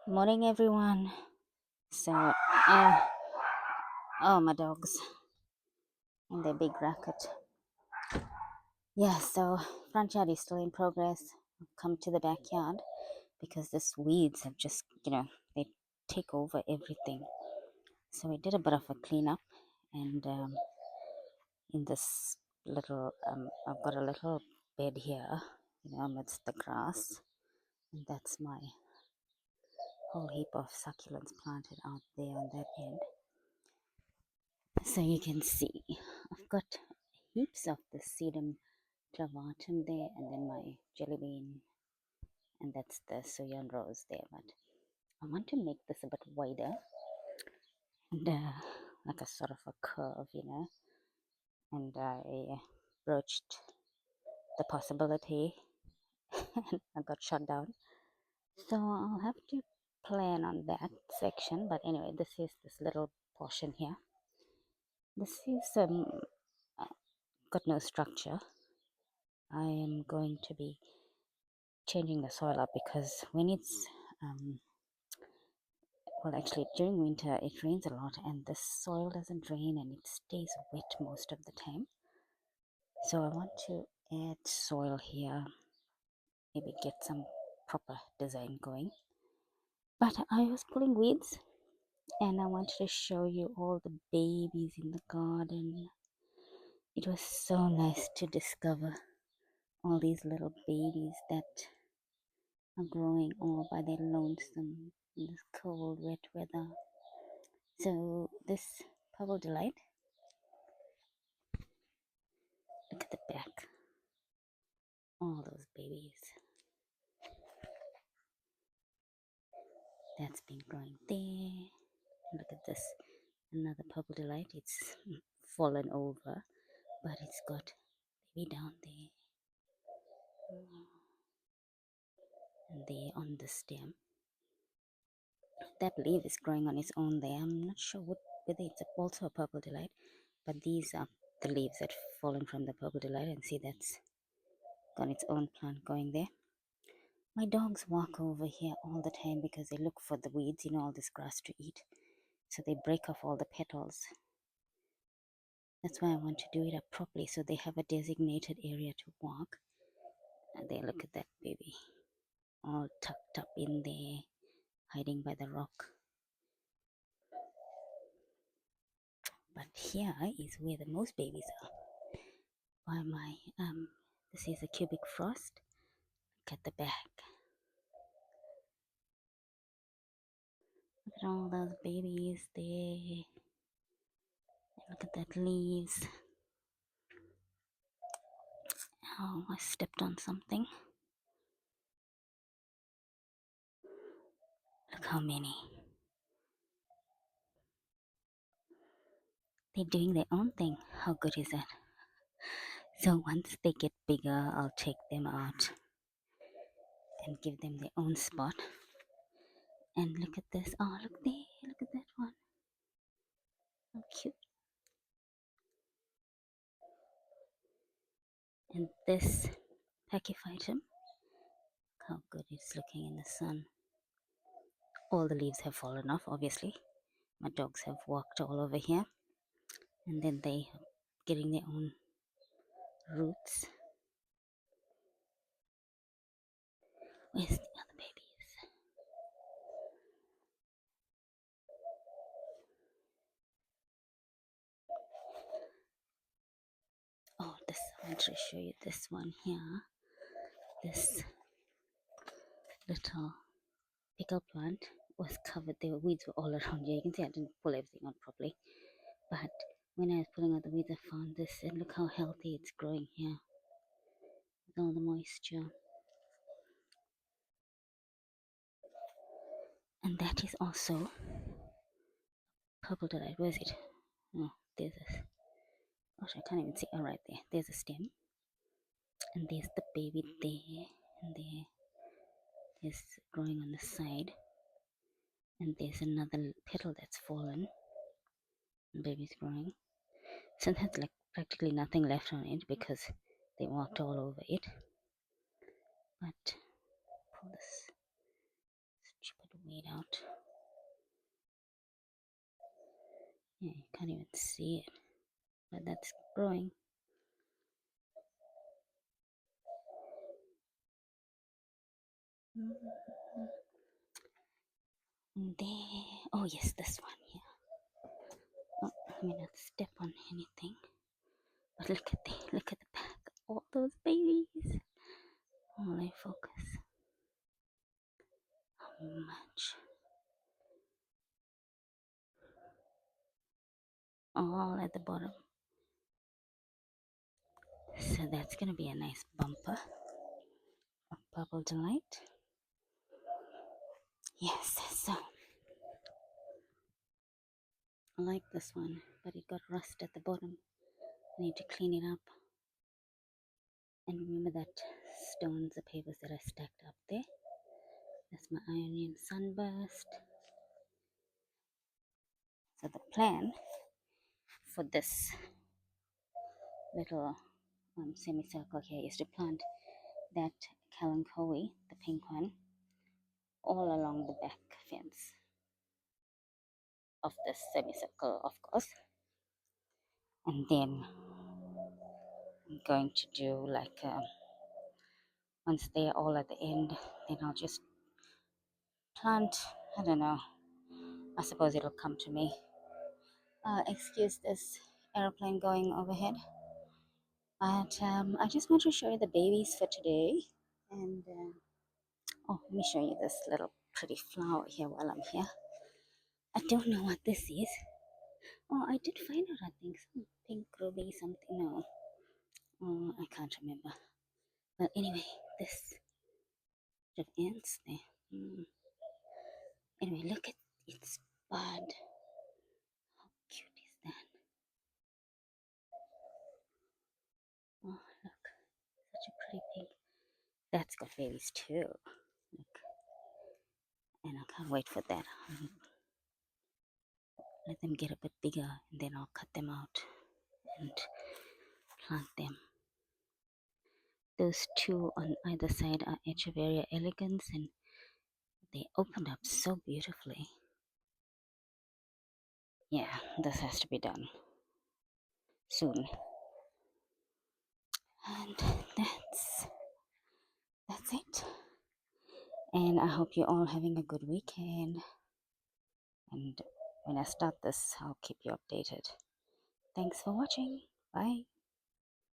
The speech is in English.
Morning, everyone. Oh, my dogs and their big racket. Yeah, so front yard is still in progress. I've come to the backyard because these weeds have just, they take over everything. So we did a bit of a cleanup, and in this I've got a little bed here, amidst the grass, and that's my whole heap of succulents planted out there on that end. So you can see I've got heaps of the sedum clavatum there, and then my jelly bean, and that's the Soyan rose there. But I want to make this a bit wider and like a sort of a curve, and I broached the possibility and I got shut down. So I'll have to plan on that section. But anyway, this is this little portion here. This is uh, got no structure. I am going to be changing the soil up because when it's well, actually during winter it rains a lot and the soil doesn't drain and it stays wet most of the time. So I want to add soil here, maybe get some proper design going. But I was pulling weeds and I wanted to show you all the babies in the garden. It was so nice to discover all these little babies that are growing all by their lonesome in this cold, wet weather. So this Purple Delight, look at the back, all those babies. That's been growing there. Look at this, another Purple Delight. It's fallen over, but it's got baby down there. And there on the stem. That leaf is growing on its own there. I'm not sure whether it's also a Purple Delight, but these are the leaves that have fallen from the Purple Delight, and see that's got its own plant going there. My dogs walk over here all the time because they look for the weeds, all this grass to eat. So they break off all the petals. That's why I want to do it up properly so they have a designated area to walk. And they look at that baby, all tucked up in there, hiding by the rock. But here is where the most babies are. By my this is a cubic frost. Look at the back. Look at all those babies there. Look at that leaves. Oh, I stepped on something. Look how many. They're doing their own thing. How good is that? So once they get bigger, I'll take them out and give them their own spot. And look at this. Oh, look there. Look at that one. How cute. And this pachyphytum. How good it's looking in the sun. All the leaves have fallen off, obviously. My dogs have walked all over here. And then they are getting their own roots. Where's the other babies? Oh, this, I want to show you this one here. This little pickle plant was covered. The weeds were all around here. You can see I didn't pull everything out properly. But when I was pulling out the weeds, I found this, and look how healthy it's growing here with all the moisture. And that is also Purple Delight. Where is it? Oh, there's a. Gosh, I can't even see. Oh, right there. There's a stem, and there's the baby there, and there is growing on the side, and there's another petal that's fallen. And baby's growing. So that's like practically nothing left on it because they walked all over it. But pull this stupid weed out. Yeah, you can't even see it, but that's growing. And there, oh yes, this one here. Oh, let me not step on anything. But look at the back, all those babies. Oh, they focus. How much? All at the bottom. So that's gonna be a nice bumper of Purple Delight. Yes, so I like this one, but it got rust at the bottom. I need to clean it up. And remember that stones, the papers that I stacked up there. That's my Ionian Sunburst. So the plan for this little semicircle here is to plant that Kalanchoe, the pink one, all along the back fence of this semicircle, of course. And then I'm going to do like once they're all at the end, then I'll just plant. I don't know. I suppose it'll come to me. Excuse this airplane going overhead. But I just want to show you the babies for today. And oh, let me show you this little pretty flower here while I'm here. I don't know what this is. Oh, I did find it, I think. Some pink ruby something. No. Oh, I can't remember. But anyway, this sort of ants there. Anyway, look at its bud. How cute is that? Oh, look. Such a pretty pink. That's got babies too. Look. And I can't wait for that. Let them get a bit bigger and then I'll cut them out and plant them. Those two on either side are Echeveria elegans and they opened up so beautifully. Yeah, this has to be done soon. And that's it. And I hope you're all having a good weekend. And when I start this, I'll keep you updated. Thanks for watching. Bye.